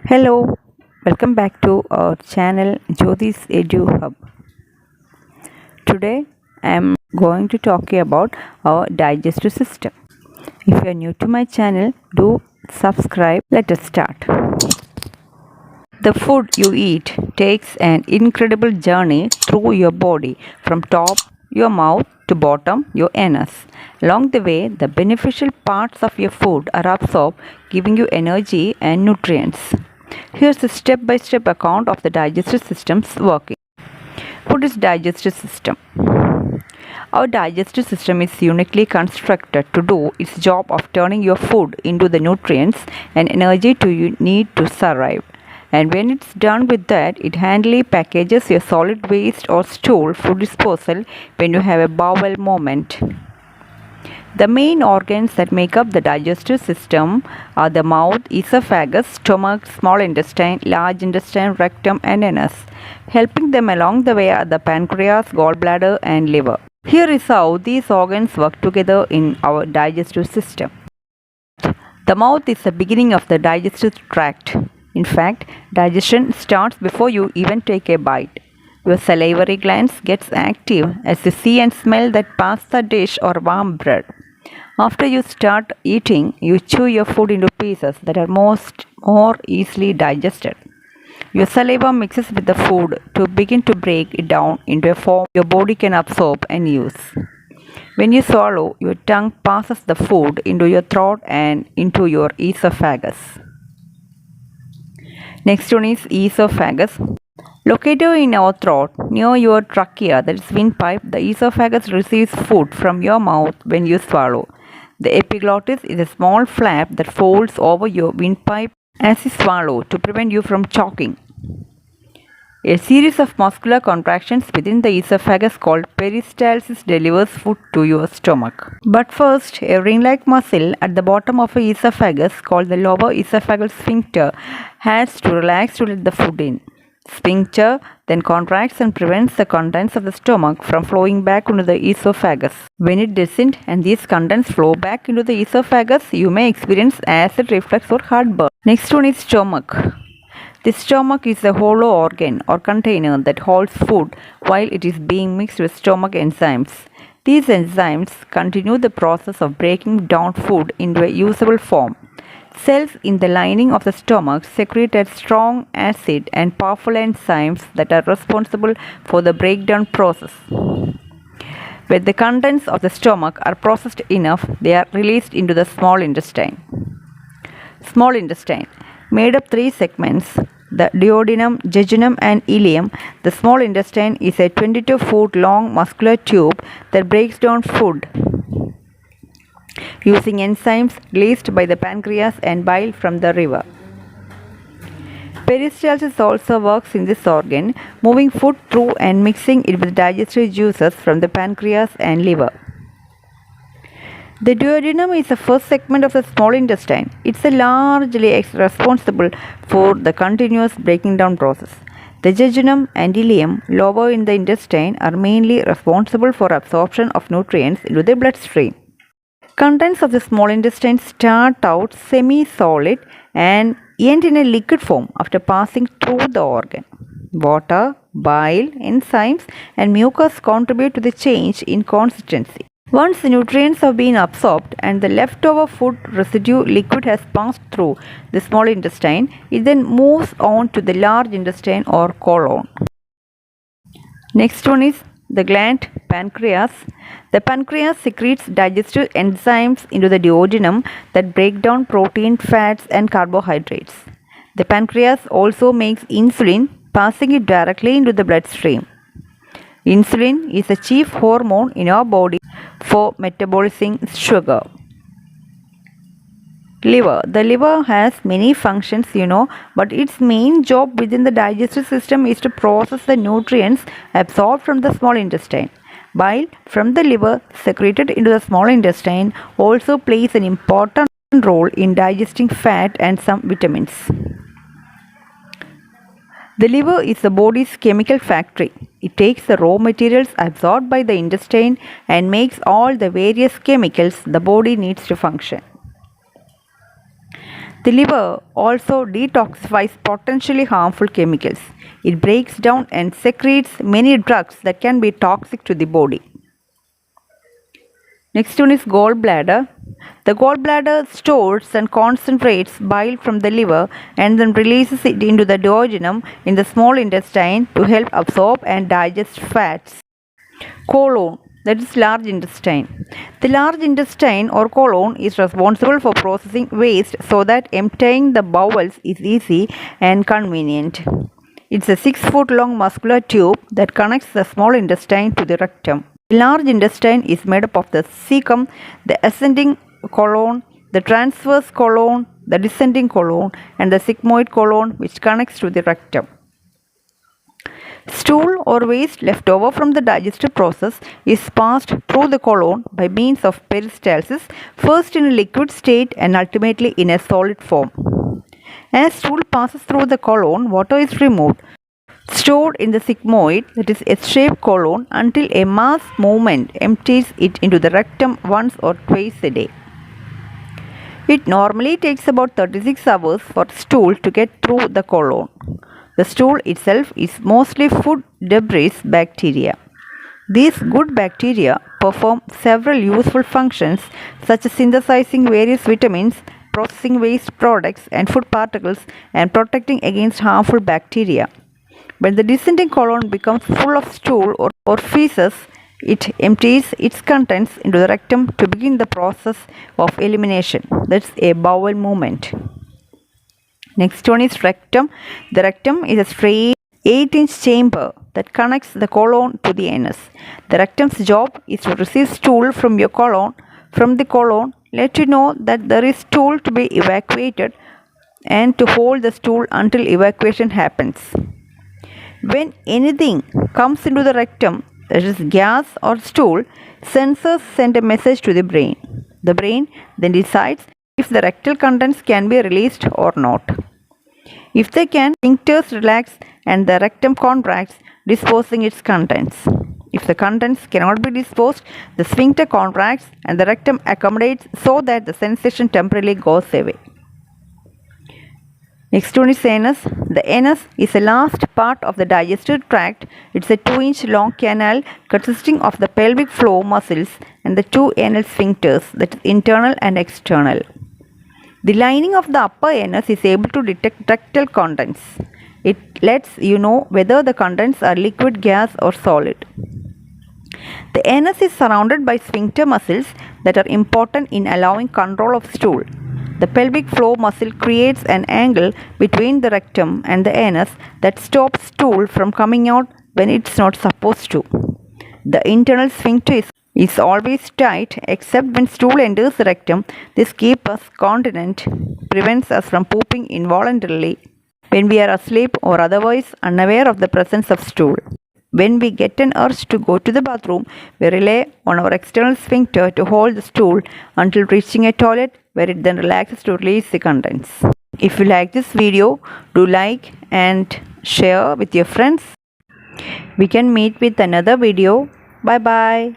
Hello, welcome back to our channel Jyothy's Edu Hub. Today I am going to talk about our digestive system. If you are new to my channel, do subscribe. Let us start. The food you eat takes an incredible journey through your body from top your mouth to bottom your anus. Along the way, the beneficial parts of your food are absorbed, giving you energy and nutrients. Here's a step-by-step account of the digestive system's working. What is digestive system? Our digestive system is uniquely constructed to do its job of turning your food into the nutrients and energy you need to survive. And when it's done with that, it handily packages your solid waste or stool for disposal when you have a bowel movement. The main organs that make up the digestive system are the mouth, esophagus, stomach, small intestine, large intestine, rectum, and anus. Helping them along the way are the pancreas, gallbladder, and liver. Here is how these organs work together in our digestive system. The mouth is the beginning of the digestive tract. In fact, digestion starts before you even take a bite. Your salivary glands gets active as you see and smell that pasta dish or warm bread. After you start eating, you chew your food into pieces that are more easily digested. Your saliva mixes with the food to begin to break it down into a form your body can absorb and use. When you swallow, your tongue passes the food into your throat and into your esophagus. Next one is esophagus. Located in our throat, near your trachea, that is windpipe, the esophagus receives food from your mouth when you swallow. The epiglottis is a small flap that folds over your windpipe as you swallow to prevent you from choking. A series of muscular contractions within the esophagus called peristalsis delivers food to your stomach. But first, a ring-like muscle at the bottom of the esophagus called the lower esophageal sphincter has to relax to let the food in. Sphincter then contracts and prevents the contents of the stomach from flowing back into the esophagus. When it doesn't and these contents flow back into the esophagus, you may experience acid reflux or heartburn. Next one is stomach. The stomach is a hollow organ or container that holds food while it is being mixed with stomach enzymes. These enzymes continue the process of breaking down food into a usable form. Cells in the lining of the stomach secrete a strong acid and powerful enzymes that are responsible for the breakdown process. When the contents of the stomach are processed enough, they are released into the small intestine. Small intestine, made of three segments, the duodenum, jejunum, and ileum. The small intestine is a 22-foot long muscular tube that breaks down food using enzymes released by the pancreas and bile from the liver. Peristalsis also works in this organ, moving food through and mixing it with digestive juices from the pancreas and liver. The duodenum is the first segment of the small intestine. It's largely responsible for the continuous breaking down process. The jejunum and ileum, lower in the intestine, are mainly responsible for absorption of nutrients into the bloodstream. Contents of the small intestine start out semi-solid and end in a liquid form after passing through the organ. Water, bile, enzymes, and mucus contribute to the change in consistency. Once the nutrients have been absorbed and the leftover food residue liquid has passed through the small intestine, it then moves on to the large intestine or colon. Next one is the gland pancreas. The pancreas secretes digestive enzymes into the duodenum that break down protein, fats, and carbohydrates. The pancreas also makes insulin, passing it directly into the bloodstream. Insulin is the chief hormone in our body for metabolizing sugar. Liver. The liver has many functions, but its main job within the digestive system is to process the nutrients absorbed from the small intestine. Bile from the liver secreted into the small intestine also plays an important role in digesting fat and some vitamins. The liver is the body's chemical factory. It takes the raw materials absorbed by the intestine and makes all the various chemicals the body needs to function. The liver also detoxifies potentially harmful chemicals. It breaks down and secretes many drugs that can be toxic to the body. Next one is gallbladder. The gallbladder stores and concentrates bile from the liver and then releases it into the duodenum in the small intestine to help absorb and digest fats. Colon, that is large intestine. The large intestine or colon is responsible for processing waste so that emptying the bowels is easy and convenient. It's a 6-foot long muscular tube that connects the small intestine to the rectum. The large intestine is made up of the cecum, the ascending colon, the transverse colon, the descending colon, and the sigmoid colon, which connects to the rectum. Stool or waste left over from the digestive process is passed through the colon by means of peristalsis, first in a liquid state and ultimately in a solid form. As stool passes through the colon, water is removed, stored in the sigmoid, that is S-shaped colon, until a mass movement empties it into the rectum once or twice a day. It normally takes about 36 hours for stool to get through the colon. The stool itself is mostly food debris bacteria. These good bacteria perform several useful functions such as synthesizing various vitamins, processing waste products and food particles, and protecting against harmful bacteria. When the descending colon becomes full of stool or feces, it empties its contents into the rectum to begin the process of elimination. That's a bowel movement. Next one is rectum. The rectum is a straight 8-inch chamber that connects the colon to the anus. The rectum's job is to receive stool from the colon, let you know that there is stool to be evacuated, and to hold the stool until evacuation happens. When anything comes into the rectum, that is gas or stool, sensors send a message to the brain. The brain then decides if the rectal contents can be released or not. If they can, sphincters relax and the rectum contracts, disposing its contents. If the contents cannot be disposed, the sphincter contracts and the rectum accommodates so that the sensation temporarily goes away. Next one is anus. The anus is the last part of the digestive tract. It's a 2-inch long canal consisting of the pelvic floor muscles and the 2 anal sphincters, that is internal and external. The lining of the upper anus is able to detect rectal contents. It lets you know whether the contents are liquid, gas or solid. The anus is surrounded by sphincter muscles that are important in allowing control of stool. The pelvic floor muscle creates an angle between the rectum and the anus that stops stool from coming out when it's not supposed to. The internal sphincter is always tight except when stool enters the rectum. This keeps us continent, prevents us from pooping involuntarily when we are asleep or otherwise unaware of the presence of stool. When we get an urge to go to the bathroom, we rely on our external sphincter to hold the stool until reaching a toilet, where it then relaxes to release the contents. If you like this video, do like and share with your friends. We can meet with another video. Bye bye.